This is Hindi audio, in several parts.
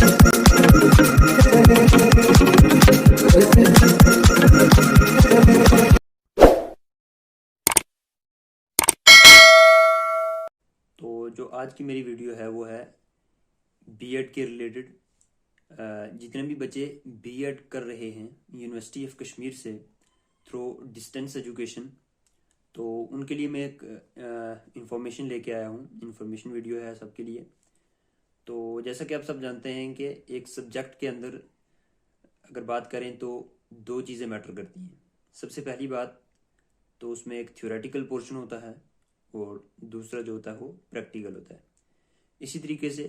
तो जो आज की मेरी वीडियो है वो है बीएड के रिलेटेड। जितने भी बच्चे बीएड कर रहे हैं यूनिवर्सिटी ऑफ कश्मीर से थ्रू डिस्टेंस एजुकेशन, तो उनके लिए मैं एक इंफॉर्मेशन लेके आया हूँ। इंफॉर्मेशन वीडियो है सबके लिए। तो जैसा कि आप सब जानते हैं कि एक सब्जेक्ट के अंदर अगर बात करें तो दो चीज़ें मैटर करती हैं। सबसे पहली बात तो उसमें एक थ्योरेटिकल पोर्शन होता है और दूसरा जो होता है वो प्रैक्टिकल होता है। इसी तरीके से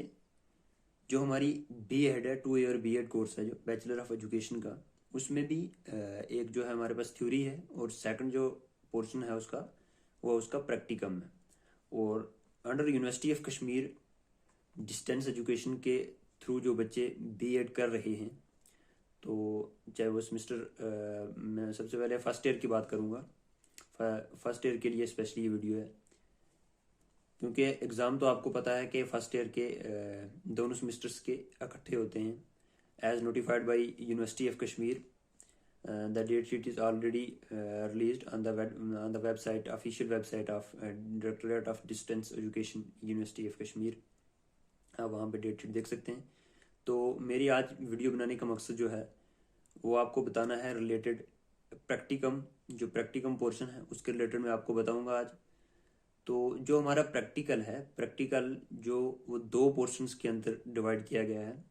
जो हमारी बीएड है, 2 ईयर बीएड कोर्स है जो बैचलर ऑफ एजुकेशन का, उसमें भी एक जो है हमारे पास थ्योरी है और सेकंड जो पोर्शन है उसका वो उसका प्रैक्टिकम है। और under university of Kashmir distance education के थ्रू जो बच्चे बीएड कर रहे हैं, तो चाहे वो सेमेस्टर, मैं सबसे पहले फर्स्ट ईयर की बात करूँगा। फर्स्ट ईयर के लिए स्पेशली ये वीडियो है क्योंकि एग्ज़ाम तो आपको पता है कि फर्स्ट ईयर के दोनों सेमेस्टर्स के इकट्ठे होते हैं as notified by University of Kashmir. The date sheet is already released on the website, official website of directorate of distance education University of Kashmir. आप वहाँ पे डेट शीट देख सकते हैं। तो मेरी आज वीडियो बनाने का मकसद जो है वो आपको बताना है रिलेटेड प्रैक्टिकम। जो प्रैक्टिकम पोर्शन है उसके रिलेटेड मैं आपको बताऊंगा आज। तो जो हमारा प्रैक्टिकल है, प्रैक्टिकल जो वो दो पोर्शंस के अंदर डिवाइड किया गया है।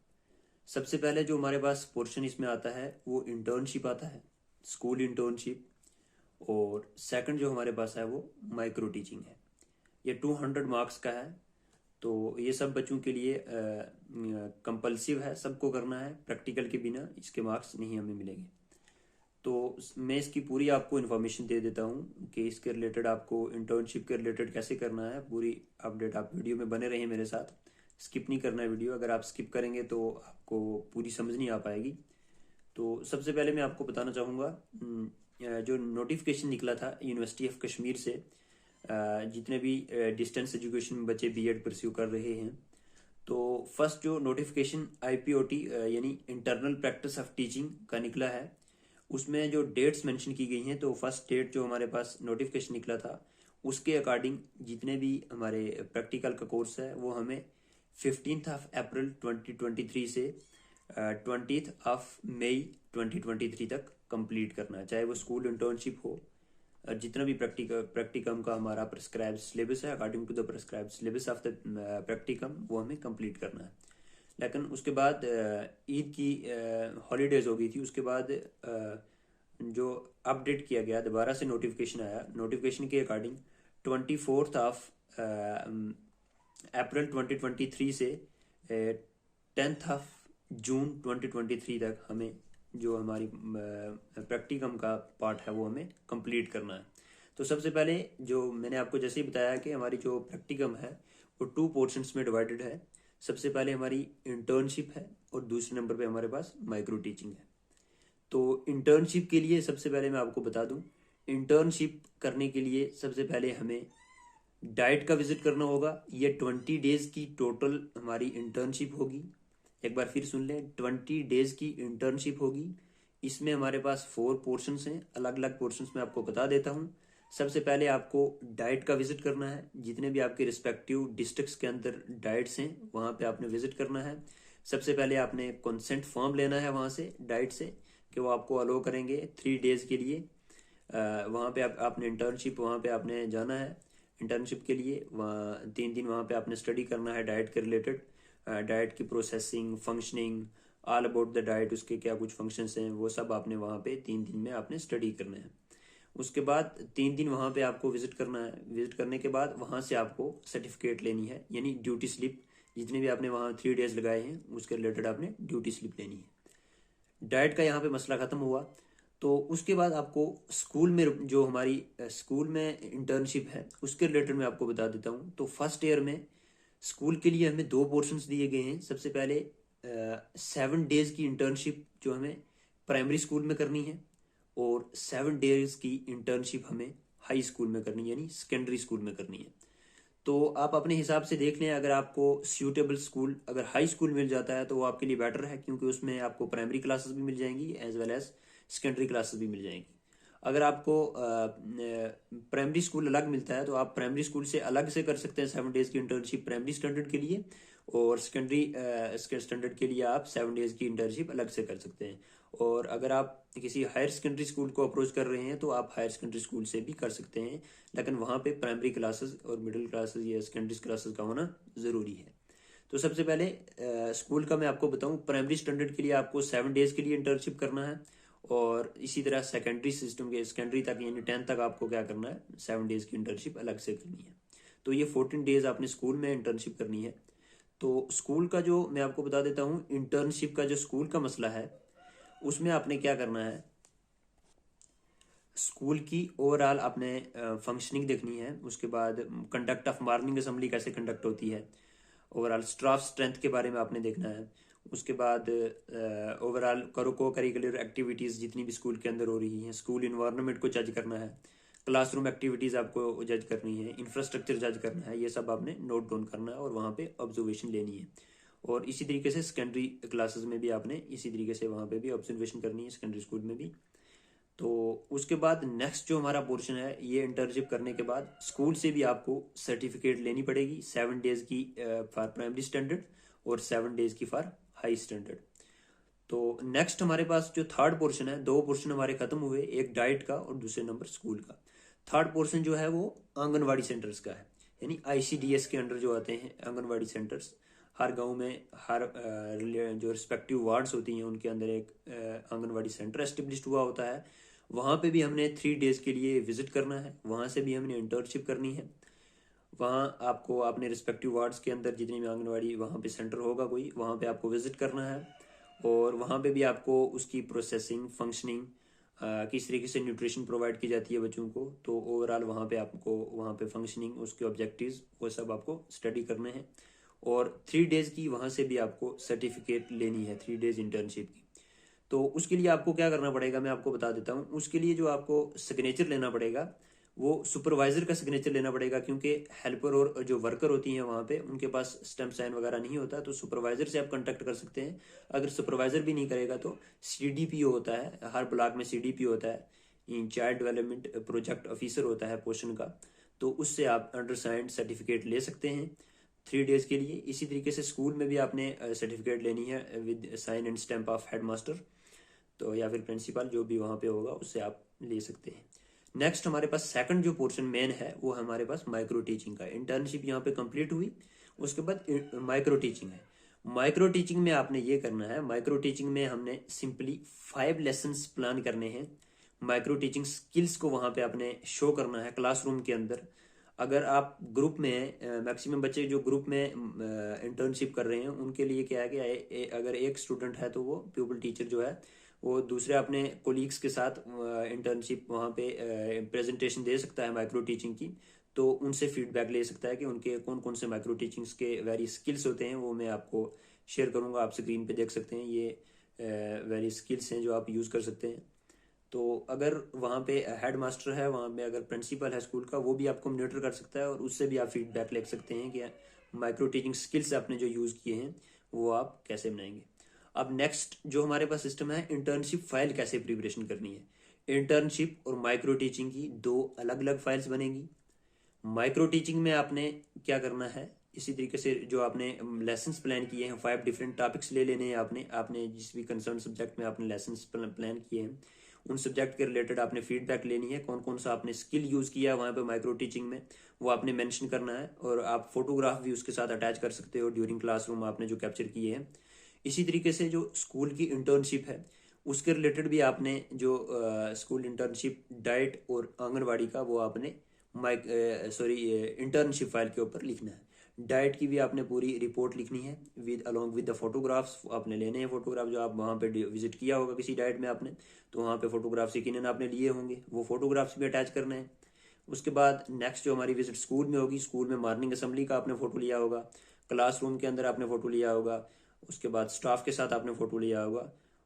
सबसे पहले जो हमारे पास पोर्शन इसमें आता है वो इंटर्नशिप आता है, स्कूल इंटर्नशिप। और सेकंड जो हमारे पास है वो माइक्रो टीचिंग है। ये 200 मार्क्स का है। तो ये सब बच्चों के लिए कंपल्सिव है, सबको करना है। प्रैक्टिकल के बिना इसके मार्क्स नहीं हमें मिलेंगे। तो मैं इसकी पूरी आपको इन्फॉर्मेशन दे देता हूँ कि इसके रिलेटेड आपको इंटर्नशिप के रिलेटेड कैसे करना है। पूरी अपडेट आप वीडियो में बने रहें मेरे साथ, स्किप नहीं करना है वीडियो। अगर आप स्किप करेंगे तो आपको पूरी समझ नहीं आ पाएगी। तो सबसे पहले मैं आपको बताना चाहूँगा जो नोटिफिकेशन निकला था यूनिवर्सिटी ऑफ कश्मीर से, जितने भी डिस्टेंस एजुकेशन में बच्चे बीएड परस्यू कर रहे हैं, तो फर्स्ट जो नोटिफिकेशन आईपीओटी यानी इंटरनल प्रैक्टिस ऑफ टीचिंग का निकला है, उसमें जो डेट्स मेंशन की गई हैं, तो फर्स्ट डेट जो हमारे पास नोटिफिकेशन निकला था उसके अकॉर्डिंग जितने भी हमारे प्रैक्टिकल का कोर्स है वो हमें 15 अप्रैल 2023 से 20 मई 2023 तक कंप्लीट करना है। चाहे वो स्कूल इंटर्नशिप हो, जितना भी प्रैक्टिकम का हमारा प्रिस्क्राइब सिलेबस है, according to the prescribe syllabus of the practicum वो हमें कंप्लीट करना है। लेकिन उसके बाद ईद की हॉलीडेज हो गई थी। उसके बाद जो अपडेट किया गया, दोबारा से नोटिफिकेशन आया। नोटिफिकेशन के अकॉर्डिंग 24 अप्रैल 2023 से 10 जून 2023 तक हमें जो हमारी प्रैक्टिकम का पार्ट है वो हमें कंप्लीट करना है। तो सबसे पहले जो मैंने आपको जैसे ही बताया कि हमारी जो प्रैक्टिकम है वो 2 पोर्शंस में डिवाइडेड है। सबसे पहले हमारी इंटर्नशिप है और दूसरे नंबर पे हमारे पास माइक्रो टीचिंग है। तो इंटर्नशिप के लिए सबसे पहले मैं आपको बता दूं, इंटर्नशिप करने के लिए सबसे पहले हमें डाइट का विजिट करना होगा। ये 20 डेज की टोटल हमारी इंटर्नशिप होगी। एक बार फिर सुन लें, 20 डेज की इंटर्नशिप होगी। इसमें हमारे पास 4 पोर्शंस हैं। अलग अलग पोर्शंस में आपको बता देता हूँ। सबसे पहले आपको डाइट का विजिट करना है। जितने भी आपके रिस्पेक्टिव डिस्ट्रिक्ट्स के अंदर डाइट्स हैं वहाँ पे आपने विजिट करना है। सबसे पहले आपने कंसेंट फॉर्म लेना है वहाँ से डाइट से कि वो आपको अलो करेंगे 3 डेज के लिए। वहाँ पे आपने इंटर्नशिप, वहाँ पे आपने जाना है इंटर्नशिप के लिए। वहाँ 3 दिन वहाँ पे आपने स्टडी करना है डाइट के रिलेटेड। डाइट की processing, functioning, all about the diet, उसके क्या कुछ फंक्शंस हैं वो सब आपने वहाँ पे 3 दिन में आपने स्टडी करना है। उसके बाद 3 दिन वहाँ पे आपको विजिट करना है। विजिट करने के बाद वहाँ से आपको सर्टिफिकेट लेनी है, यानी ड्यूटी स्लिप। जितने भी आपने वहाँ 3 डेज लगाए हैं उसके रिलेटेड आपने ड्यूटी स्लिप लेनी है। डाइट का यहाँ पे मसला खत्म हुआ। तो उसके बाद आपको स्कूल में जो हमारी स्कूल में इंटर्नशिप है उसके रिलेटेड मैं आपको बता देता हूँ। तो फर्स्ट ईयर में स्कूल के लिए हमें 2 पोर्शंस दिए गए हैं। सबसे पहले 7 डेज की इंटर्नशिप जो हमें प्राइमरी स्कूल में करनी है और 7 डेज की इंटर्नशिप हमें हाई स्कूल में करनी है, यानी सेकेंडरी स्कूल में करनी है। तो आप अपने हिसाब से देख लें, अगर आपको सूटेबल स्कूल अगर हाई स्कूल मिल जाता है तो वो आपके लिए बेटर है, क्योंकि उसमें आपको प्राइमरी क्लासेस भी मिल जाएंगी as well as secondary classes भी मिल जाएंगी। अगर आपको प्राइमरी स्कूल अलग मिलता है तो आप प्राइमरी स्कूल से अलग से कर सकते हैं 7 डेज की इंटर्नशिप प्राइमरी स्टैंडर्ड के लिए, और सेकेंडरी स्टैंडर्ड के लिए आप 7 डेज की इंटर्नशिप अलग से कर सकते हैं। और अगर आप किसी हायर सेकेंडरी स्कूल को अप्रोच कर रहे हैं तो आप हायर सेकेंडरी स्कूल से भी कर सकते हैं, लेकिन वहाँ पे प्राइमरी क्लासेस और मिडिल क्लासेस या सेकेंडरी क्लासेस का होना ज़रूरी है। तो सबसे पहले स्कूल का मैं आपको बताऊं, प्राइमरी स्टैंडर्ड के लिए आपको 7 डेज के लिए इंटर्नशिप करना है, और इसी तरह सेकेंडरी सिस्टम के सेकेंडरी तक यानी 10th तक आपको क्या करना है, 7 डेज की इंटर्नशिप अलग से करनी है। तो ये 14 डेज आपने स्कूल में इंटर्नशिप करनी है। तो स्कूल का जो मैं आपको बता देता हूँ, इंटर्नशिप का जो स्कूल का मसला है उसमें आपने क्या करना है, स्कूल की ओवरऑल आपने फंक्शनिंग देखनी है, उसके बाद कंडक्ट ऑफ मॉर्निंग असेंबली कैसे कंडक्ट होती है, ओवरऑल स्टाफ स्ट्रेंथ के बारे में आपने देखना है, उसके बाद ओवरऑल को करिकुलर एक्टिविटीज़ जितनी भी स्कूल के अंदर हो रही हैं, स्कूल इन्वायरमेंट को जज करना है, क्लासरूम एक्टिविटीज़ आपको जज करनी है, इंफ्रास्ट्रक्चर जज करना है, ये सब आपने नोट डाउन करना है और वहाँ पे ऑब्जर्वेशन लेनी है। और इसी तरीके से सेकेंडरी क्लासेस में भी आपने इसी तरीके से वहाँ पे भी ऑब्जर्वेशन करनी है, सेकेंडरी स्कूल में भी। तो उसके बाद नेक्स्ट जो हमारा पोर्शन है, ये इंटर्नशिप करने के बाद स्कूल से भी आपको सर्टिफिकेट लेनी पड़ेगी, 7 डेज की फॉर प्राइमरी स्टैंडर्ड और 7 डेज की फॉर हाई स्टैंडर्ड। तो नेक्स्ट हमारे पास जो थर्ड पोर्शन है, 2 पोर्शन हमारे खत्म हुए, एक डाइट का और दूसरे नंबर स्कूल का। थर्ड पोर्शन जो है वो आंगनवाड़ी सेंटर्स का है, यानी ICDS के अंडर जो आते हैं आंगनवाड़ी सेंटर्स। हर गांव में हर जो रिस्पेक्टिव वार्ड्स होती हैं उनके अंदर एक आंगनवाड़ी सेंटर एस्टेब्लिश्ड हुआ होता है। वहाँ पे भी हमने 3 डेज के लिए विजिट करना है, वहाँ से भी हमने इंटर्नशिप करनी है। वहाँ आपको अपने रिस्पेक्टिव वार्ड्स के अंदर जितनी भी आंगनवाड़ी वहाँ पे सेंटर होगा कोई, वहाँ पे आपको विजिट करना है, और वहाँ पे भी आपको उसकी प्रोसेसिंग फंक्शनिंग किस तरीके से न्यूट्रिशन प्रोवाइड की जाती है बच्चों को, तो ओवरऑल वहाँ पे आपको वहाँ पे फंक्शनिंग उसके ऑब्जेक्टिव्स वो सब आपको स्टडी करने हैं। और 3 डेज की वहाँ से भी आपको सर्टिफिकेट लेनी है, 3 डेज इंटर्नशिप की। तो उसके लिए आपको क्या करना पड़ेगा मैं आपको बता देता हूँ। उसके लिए जो आपको सिग्नेचर लेना पड़ेगा वो सुपरवाइजर का सिग्नेचर लेना पड़ेगा, क्योंकि हेल्पर और जो वर्कर होती हैं वहाँ पे उनके पास स्टैम्प साइन वगैरह नहीं होता, तो सुपरवाइजर से आप कांटेक्ट कर सकते हैं। अगर सुपरवाइजर भी नहीं करेगा तो CDPO होता है, हर ब्लॉक में CDPO होता है, in child development project officer होता है पोर्शन का, तो उससे आप अंडरसाइंड सर्टिफिकेट ले सकते हैं 3 डेज के लिए। इसी तरीके से स्कूल में भी आपने सर्टिफिकेट लेनी है with sign and stamp of headmaster, तो या फिर प्रिंसिपल जो भी वहाँ पे होगा उससे आप ले सकते हैं। नेक्स्ट हमारे पास सेकंड जो पोर्शन मेन है वो हमारे पास माइक्रो टीचिंग का। इंटर्नशिप यहाँ पे कंप्लीट हुई, उसके बाद माइक्रो टीचिंग है। माइक्रो टीचिंग में आपने ये करना है, माइक्रो टीचिंग में हमने सिंपली 5 लेसन्स प्लान करने हैं। माइक्रो टीचिंग स्किल्स को वहाँ पे आपने शो करना है क्लासरूम के अंदर। अगर आप ग्रुप में मैक्सिमम बच्चे जो ग्रुप में इंटर्नशिप कर रहे हैं उनके लिए क्या है कि अगर एक स्टूडेंट है तो वो प्यूपल टीचर जो है वो दूसरे अपने कोलीग्स के साथ इंटर्नशिप वहाँ पे प्रेजेंटेशन दे सकता है माइक्रो टीचिंग की, तो उनसे फीडबैक ले सकता है कि उनके कौन कौन से माइक्रो टीचिंग्स के वेरी स्किल्स होते हैं, वो मैं आपको शेयर करूँगा, आप स्क्रीन पे देख सकते हैं। ये वेरी स्किल्स हैं जो आप यूज़ कर सकते हैं। तो अगर वहाँ पे हेड मास्टर है, वहाँ पे अगर प्रिंसिपल है स्कूल का, वो भी आपको मॉनिटर कर सकता है और उससे भी आप फीडबैक ले सकते हैं कि माइक्रो टीचिंग स्किल्स आपने जो यूज़ किए हैं वो आप कैसे बनाएंगे। अब नेक्स्ट जो हमारे पास सिस्टम है, इंटर्नशिप फाइल कैसे प्रिपरेशन करनी है। इंटर्नशिप और माइक्रो टीचिंग की 2 अलग अलग फाइल्स बनेगी। माइक्रो टीचिंग में आपने क्या करना है, इसी तरीके से जो आपने लेसन्स प्लान किए हैं, 5 डिफरेंट टॉपिक्स ले लेने हैं आपने आपने जिस भी कंसर्न सब्जेक्ट में आपने लेसन्स प्लान किए हैं उन सब्जेक्ट के रिलेटेड आपने फीडबैक लेनी है, कौन कौन सा आपने स्किल यूज़ किया वहाँ पे माइक्रो टीचिंग में वो आपने मेंशन करना है, और आप फोटोग्राफ भी उसके साथ अटैच कर सकते हो ड्यूरिंग क्लासरूम आपने जो कैप्चर किए हैं। इसी तरीके से जो स्कूल की इंटर्नशिप है उसके रिलेटेड भी आपने जो स्कूल इंटर्नशिप डाइट और आंगनवाड़ी का वो आपने इंटर्नशिप फाइल के ऊपर लिखना है। डाइट की भी आपने पूरी रिपोर्ट लिखनी है with along with the photographs आपने लेने हैं। फोटोग्राफ जो आप वहाँ पे विजिट किया होगा किसी डाइट में आपने, तो वहाँ पे फोटोग्राफ्स यकीनन आपने लिए होंगे, वो फोटोग्राफ्स भी अटैच करने हैं। उसके बाद नेक्स्ट जो हमारी विजिट स्कूल में होगी, स्कूल में मॉर्निंग असेंबली का आपने फ़ोटो लिया होगा, क्लासरूम के अंदर आपने फ़ोटो लिया होगा, उसके बाद स्टाफ के साथ आपने फ़ोटो लिया होगा,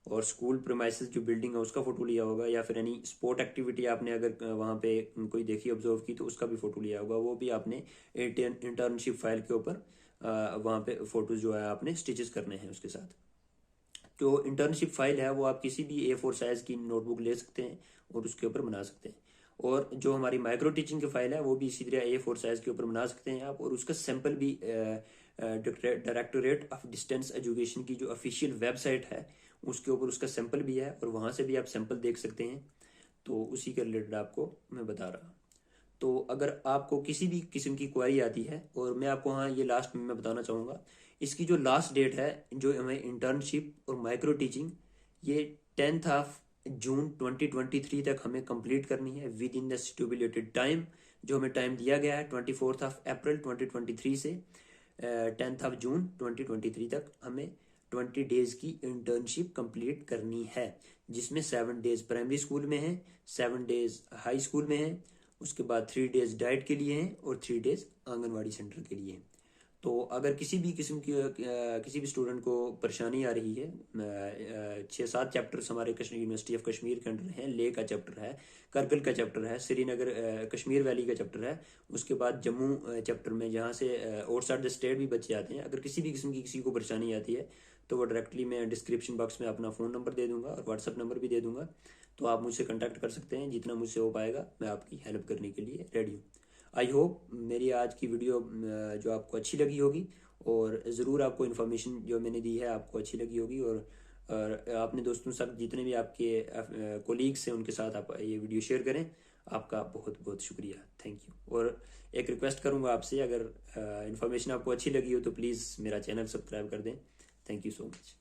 और स्कूल प्रीमाइसेस जो बिल्डिंग है उसका फोटो लिया होगा, या फिर एनी स्पोर्ट एक्टिविटी आपने अगर वहाँ पे कोई देखी ऑब्जर्व की तो उसका भी फोटो लिया होगा, वो भी आपने इंटर्नशिप फाइल के ऊपर वहाँ पे फोटोज जो है आपने स्टिचेस करने हैं उसके साथ। जो इंटर्नशिप फाइल है वो आप किसी भी A4 साइज की नोटबुक ले सकते हैं और उसके ऊपर बना सकते हैं। और जो हमारी माइक्रो टीचिंग की फाइल है वो भी इसी तरह A4 साइज के ऊपर बना सकते हैं आप, और उसका सैंपल भी डायरेक्टोरेट ऑफ डिस्टेंस एजुकेशन की जो ऑफिशियल वेबसाइट है उसके ऊपर उसका सैंपल भी है, और वहाँ से भी आप सैंपल देख सकते हैं। तो उसी के रिलेटेड आपको मैं बता रहा। तो अगर आपको किसी भी किस्म की क्वेरी आती है, और मैं आपको हाँ ये लास्ट में मैं बताना चाहूँगा, इसकी जो लास्ट डेट है जो हमें इंटर्नशिप और माइक्रो टीचिंग, ये 10 जून 2023 तक हमें कंप्लीट करनी है with in the stipulated time. जो हमें टाइम दिया गया है 24 अप्रैल 2023 से 10 जून 2023 तक हमें 20 डेज की इंटर्नशिप कंप्लीट करनी है, जिसमें 7 डेज प्राइमरी स्कूल में है, 7 डेज हाई स्कूल में है, उसके बाद 3 डेज डाइट के लिए हैं और 3 डेज आंगनवाड़ी सेंटर के लिए हैं। तो अगर किसी भी किस्म की किसी भी स्टूडेंट को परेशानी आ रही है, 6-7 चैप्टर्स हमारे यूनिवर्सिटी ऑफ कश्मीर के अंडर हैं। ले का चैप्टर है, करगिल का चैप्टर है, श्रीनगर कश्मीर वैली का चैप्टर है, उसके बाद जम्मू चैप्टर में जहाँ से आउटसाइड द स्टेट भी बच्चे आते हैं। अगर किसी भी किस्म की किसी को परेशानी आती है तो वो डायरेक्टली मैं डिस्क्रिप्शन बॉक्स में अपना फ़ोन नंबर दे दूंगा और व्हाट्सअप नंबर भी दे दूंगा, तो आप मुझसे कॉन्टैक्ट कर सकते हैं। जितना मुझसे हो पाएगा मैं आपकी हेल्प करने के लिए रेडी हूँ। आई होप मेरी आज की वीडियो जो आपको अच्छी लगी होगी, और ज़रूर आपको इन्फॉर्मेशन जो मैंने दी है आपको अच्छी लगी होगी, और आपने दोस्तों सब जितने भी आपके कोलीग्स हैं उनके साथ आप ये वीडियो शेयर करें। आपका बहुत बहुत शुक्रिया, थैंक यू। और एक रिक्वेस्ट करूंगा आपसे, अगर इन्फॉर्मेशन आपको अच्छी लगी हो तो प्लीज़ मेरा चैनल सब्सक्राइब कर दें। Thank you so much.